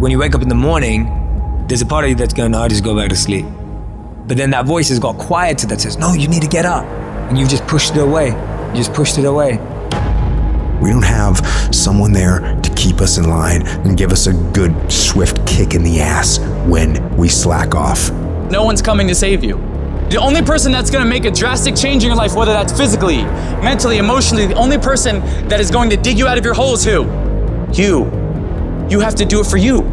when you wake up in the morning, there's a part of you that's going, I'll just go back to sleep. But then that voice has got quieted that says, no, you need to get up. And you've just pushed it away. You just pushed it away. We don't have someone there to keep us in line and give us a good, swift kick in the ass when we slack off. No one's coming to save you. The only person that's gonna make a drastic change in your life, whether that's physically, mentally, emotionally, the only person that is going to dig you out of your hole is who? You. You have to do it for you.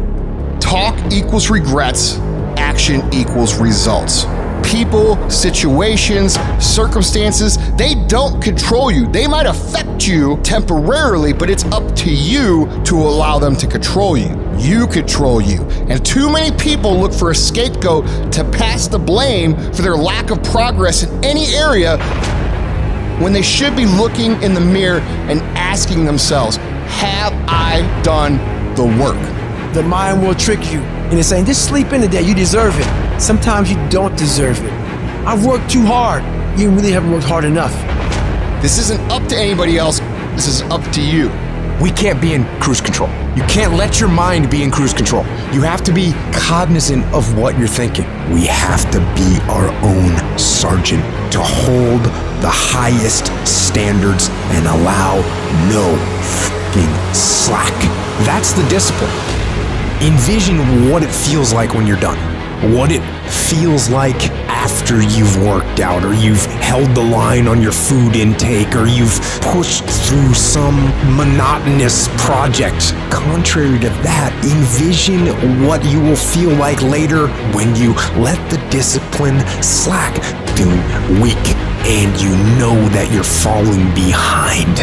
Talk equals regrets, action equals results. People, situations, circumstances, they don't control you. They might affect you temporarily, but it's up to you to allow them to control you. You control you. And too many people look for a scapegoat to pass the blame for their lack of progress in any area when they should be looking in the mirror and asking themselves, have I done the work? The mind will trick you into saying, just sleep in today, you deserve it. Sometimes you don't deserve it. I've worked too hard. You really haven't worked hard enough. This isn't up to anybody else. This is up to you. We can't be in cruise control. You can't let your mind be in cruise control. You have to be cognizant of what you're thinking. We have to be our own sergeant, to hold the highest standards and allow no fucking slack. That's the discipline. Envision what it feels like when you're done. What it feels like after you've worked out, or you've held the line on your food intake, or you've pushed through some monotonous project. Contrary to that, envision what you will feel like later when you let the discipline slack, feeling weak, and you know that you're falling behind.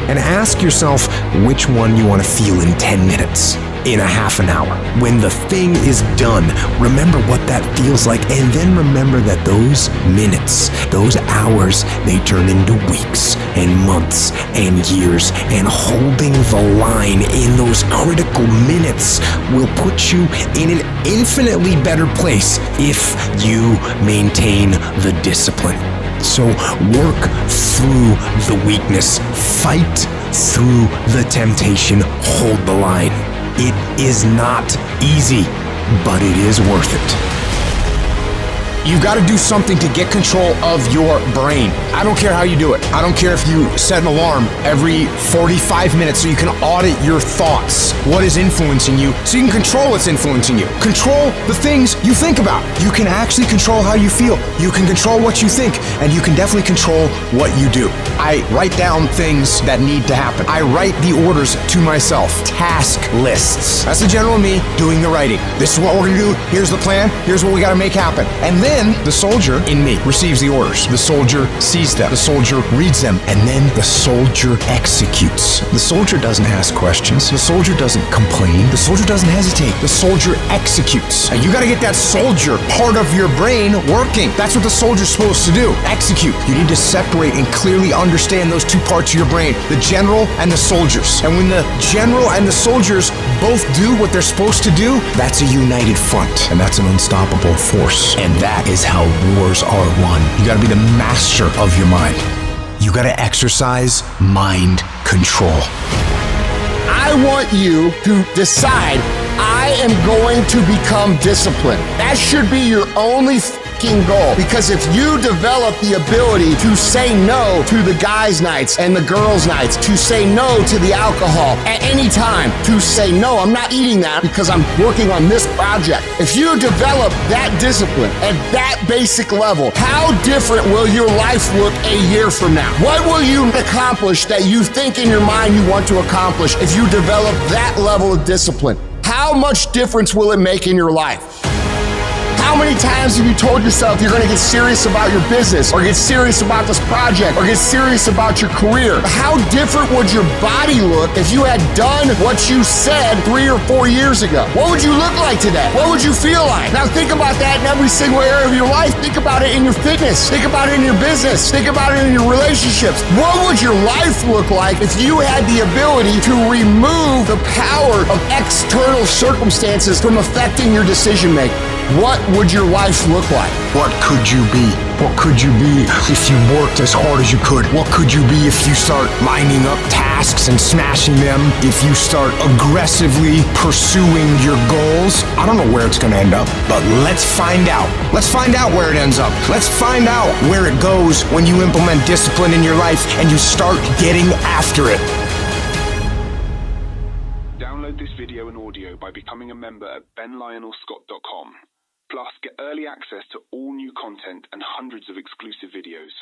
And ask yourself which one you want to feel in 10 minutes. In a half an hour. When the thing is done, remember what that feels like, and then remember that those minutes, those hours, they turn into weeks and months and years, and holding the line in those critical minutes will put you in an infinitely better place if you maintain the discipline. So work through the weakness, fight through the temptation, hold the line. It is not easy, but it is worth it. You've got to do something to get control of your brain. I don't care how you do it. I don't care if you set an alarm every 45 minutes so you can audit your thoughts, what is influencing you, so you can control what's influencing you. Control the things you think about. You can actually control how you feel. You can control what you think, and you can definitely control what you do. I write down things that need to happen. I write the orders to myself. Task lists. That's the general me doing the writing. This is what we're gonna do. Here's the plan. Here's what we gotta make happen. And then the soldier in me receives the orders. The soldier sees them. The soldier reads them. And then the soldier executes. The soldier doesn't ask questions. The soldier doesn't complain. The soldier doesn't hesitate. The soldier executes. And you gotta get that soldier part of your brain working. That's what the soldier's supposed to do. Execute. You need to separate and clearly understand those two parts of your brain, the general and the soldiers. And when the general and the soldiers both do what they're supposed to do, that's a united front. And that's an unstoppable force. And that is how wars are won. You gotta be the master of your mind. You gotta exercise mind control. I want you to decide, I am going to become disciplined. That should be your only goal, because if you develop the ability to say no to the guys' nights and the girls' nights, to say no to the alcohol at any time, to say no, I'm not eating that because I'm working on this project. If you develop that discipline at that basic level, how different will your life look a year from now? What will you accomplish that you think in your mind you want to accomplish if you develop that level of discipline? How much difference will it make in your life? How many times have you told yourself you're going to get serious about your business, or get serious about this project, or get serious about your career? How different would your body look if you had done what you said 3 or 4 years ago? What would you look like today? What would you feel like? Now think about that in every single area of your life. Think about it in your fitness. Think about it in your business. Think about it in your relationships. What would your life look like if you had the ability to remove the power of external circumstances from affecting your decision making? What would your life look like? What could you be? What could you be if you worked as hard as you could? What could you be if you start lining up tasks and smashing them? If you start aggressively pursuing your goals? I don't know where it's going to end up, but let's find out. Let's find out where it ends up. Let's find out where it goes when you implement discipline in your life and you start getting after it. Download this video and audio by becoming a member at benlionelscott.com. Plus, get early access to all new content and hundreds of exclusive videos.